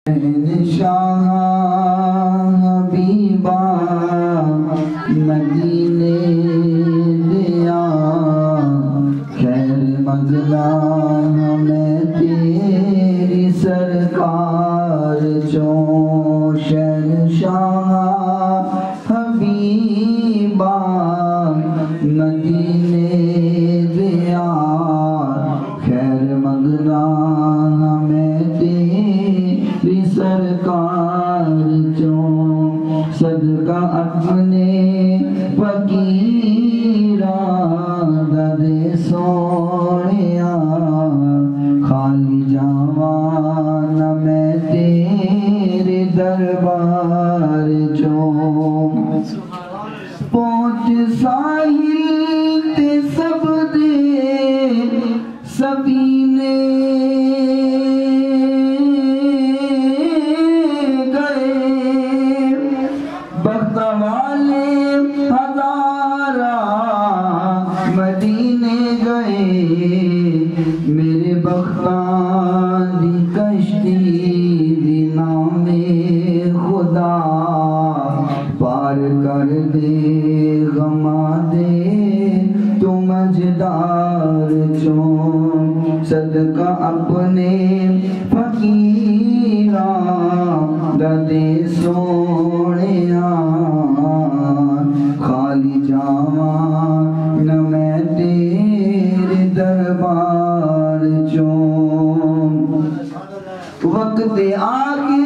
شاہ حبیبہ مدینے دیا خیر مغلا ہمیں تیری سرکار چوں شہنشاہ حبیبہ مدینے دیا خیر مغلا ہمیں تیری سرکار چوں صدقہ اپنے فقیراں دے سونیا خالی جاوان میں تیرے دربار چوں پہنچ ساحل تے سب دے سفینے بخت والے ہزارہ مدینے گئے میرے بختاں دی کشتی دی نام خدا پار کر دے غما دے تو مجدار چوں صدقہ اپنے فقیراں دے سونیا خالی جاوان میں تیرے دربار چوں وقت آگے